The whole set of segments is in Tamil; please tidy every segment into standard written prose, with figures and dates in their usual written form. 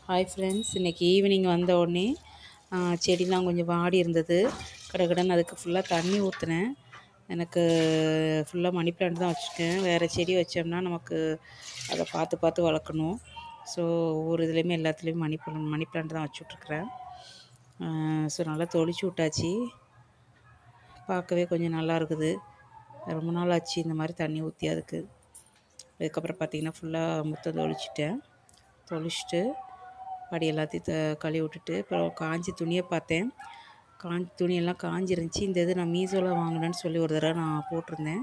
ஹாய் ஃப்ரெண்ட்ஸ், இன்றைக்கி ஈவினிங் வந்த உடனே செடிலாம் கொஞ்சம் வாடி இருந்தது. கடகடன்னு அதுக்கு ஃபுல்லாக தண்ணி ஊற்றினேன். எனக்கு ஃபுல்லாக மணி பிளான்ட் தான் வச்சுருக்கேன். வேறு செடி வச்சோம்னா நமக்கு அதை பார்த்து பார்த்து வளர்க்கணும். ஸோ ஒவ்வொரு இதுலேயுமே எல்லாத்துலேயும் மணி பிளான்ட் தான் வச்சுட்ருக்குறேன். ஸோ நல்லா தொளிச்சு விட்டாச்சு. பார்க்கவே கொஞ்சம் நல்லா இருக்குது. ரொம்ப நாள் ஆச்சு இந்த மாதிரி தண்ணி ஊற்றி அதுக்கு. அதுக்கப்புறம் பார்த்திங்கன்னா ஃபுல்லாக முத்தம் தொளிச்சிட்டு படி எல்லாத்தையும் கழுவி விட்டுட்டு, அப்புறம் காஞ்சி துணியை பார்த்தேன். துணியெல்லாம் காஞ்சிருந்துச்சி. இந்த இது நான் மீஷோவில் வாங்கினேன்னு சொல்லி ஒரு தடவை நான் போட்டிருந்தேன்.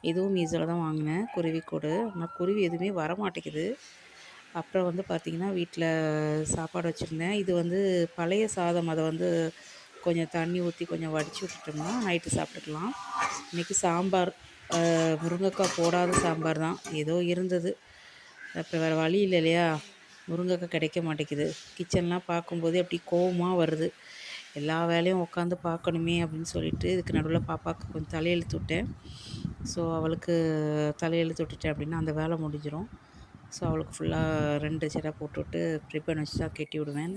இதுவும் மீஷோவில் தான் வாங்கினேன், குருவிக்கூடு. ஆனால் குருவி எதுவுமே வரமாட்டேங்குது. அப்புறம் பார்த்திங்கன்னா வீட்டில் சாப்பாடு வச்சுருந்தேன். இது பழைய சாதம். அதை கொஞ்சம் தண்ணி ஊற்றி கொஞ்சம் வடித்து விட்டுட்டோம்னா நைட்டு சாப்பிட்டுக்கலாம். இன்றைக்கி சாம்பார், முருங்கைக்காய் போடாத சாம்பார் தான் ஏதோ இருந்தது. அப்புறம் வேறு வழி இல்லை இல்லையா, முருங்கைக்காய் கிடைக்க மாட்டேங்குது. கிச்சன்லாம் பார்க்கும்போதே அப்படி கோவமாக வருது. எல்லா வேலையும் உட்காந்து பார்க்கணுமே அப்படின்னு சொல்லிட்டு இதுக்கு நடுவில் பாப்பாவுக்கு கொஞ்சம் தலையெழுத்து விட்டேன். ஸோ அவளுக்கு தலையெழுத்து விட்டுட்டேன் அப்படின்னா அந்த வேலை முடிஞ்சிடும். ஸோ அவளுக்கு ஃபுல்லாக 2 ஜடை போட்டுவிட்டு ப்ரிப்பன் வச்சு தான் கட்டி விடுவேன்.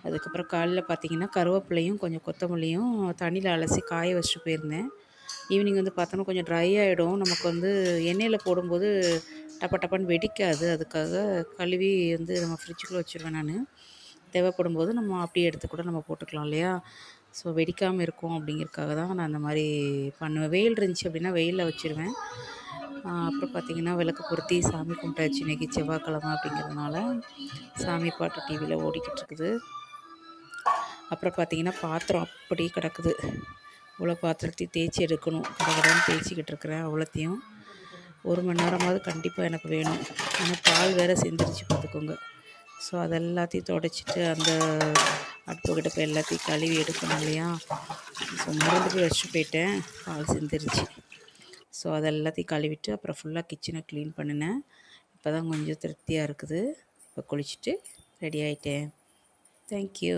அதுக்கப்புறம் காலையில் பார்த்திங்கன்னா கருவேப்பிலையும் கொஞ்சம் கொத்தமல்லியும் தண்ணியில் அலசி காய வச்சுட்டு போயிருந்தேன். ஈவினிங் பார்த்தோன்னா கொஞ்சம் ட்ரை ஆகிடும். நமக்கு எண்ணெயில் போடும்போது டப்ப டப்பன்னு வெடிக்காது. அதுக்காக கழுவி நம்ம ஃப்ரிட்ஜுக்குள்ளே வச்சுருவேன் நான். தேவைப்படும் போது நம்ம அப்படியே எடுத்து கூட நம்ம போட்டுக்கலாம் இல்லையா. ஸோ வெடிக்காமல் இருக்கும் அப்படிங்கிறதுக்காக தான் நான் அந்த மாதிரி பண்ணுவேன். வெயில் இருந்துச்சு அப்படின்னா வெயிலில் வச்சுருவேன். அப்புறம் பார்த்திங்கன்னா விளக்கு பொருத்தி சாமி கும்பிட்டாச்சு. இன்றைக்கி செவ்வாய்க்கிழமை அப்படிங்கிறதுனால சாமி பாட்டு டிவியில் ஓடிக்கிட்டு இருக்குது. அப்புறம் பார்த்திங்கன்னா பாத்திரம் அப்படியே கிடக்குது. அவ்வளோ பாத்திரத்தையும் தேய்ச்சி எடுக்கணும். கடகடன்னு தேய்ச்சிக்கிட்டு இருக்கிறேன். அவ்வளோத்தையும் 1 மணி நேரமாவது கண்டிப்பாக எனக்கு வேணும். ஆனால் பால் வேறு சிந்திருச்சு பார்த்துக்கோங்க. ஸோ அதெல்லாத்தையும் துடைச்சிட்டு அந்த அடுப்புக்கிட்ட போய் எல்லாத்தையும் கழுவி எடுக்கணும் இல்லையா. ஸோ மறந்து போய் வச்சுட்டு போயிட்டேன், பால் சிந்திருச்சு. ஸோ அதெல்லாத்தையும் கழுவிட்டு அப்புறம் ஃபுல்லாக கிச்சனை க்ளீன் பண்ணினேன். இப்போ தான் கொஞ்சம் திருப்தியாக இருக்குது. இப்போ குளிச்சுட்டு ரெடி ஆகிட்டேன். தேங்க்யூ.